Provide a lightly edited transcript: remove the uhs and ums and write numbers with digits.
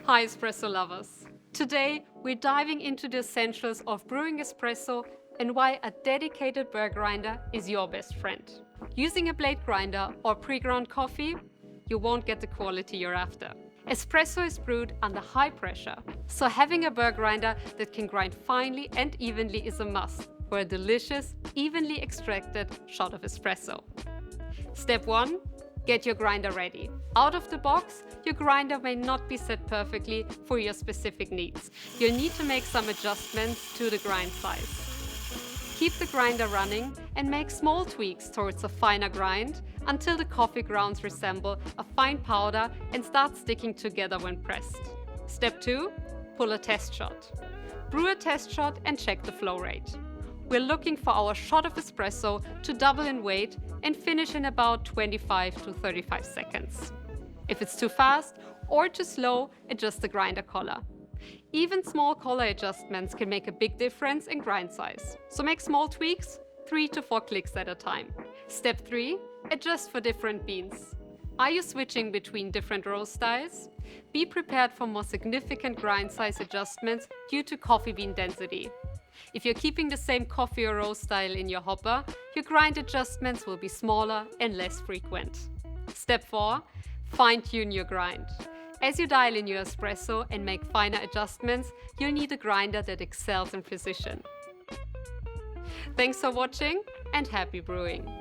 Hi espresso lovers! Today we're diving into the essentials of brewing espresso and why a dedicated burr grinder is your best friend. Using a blade grinder or pre-ground coffee, you won't get the quality you're after. Espresso is brewed under high pressure, so having a burr grinder that can grind finely and evenly is a must for a delicious, evenly extracted shot of espresso. Step 1. Get your grinder ready. Out of the box, your grinder may not be set perfectly for your specific needs. You'll need to make some adjustments to the grind size. Keep the grinder running and make small tweaks towards a finer grind until the coffee grounds resemble a fine powder and start sticking together when pressed. Step 2. Pull a test shot. Brew a test shot and check the flow rate. We're looking for our shot of espresso to double in weight and finish in about 25 to 35 seconds. If it's too fast or too slow, adjust the grinder collar. Even small collar adjustments can make a big difference in grind size. So make small tweaks, 3 to 4 clicks at a time. Step 3. Adjust for different beans. Are you switching between different roast styles? Be prepared for more significant grind size adjustments due to coffee bean density. If you're keeping the same coffee or roast style in your hopper, your grind adjustments will be smaller and less frequent. Step 4. Fine-tune your grind. As you dial in your espresso and make finer adjustments, you'll need a grinder that excels in precision. Thanks for watching and happy brewing!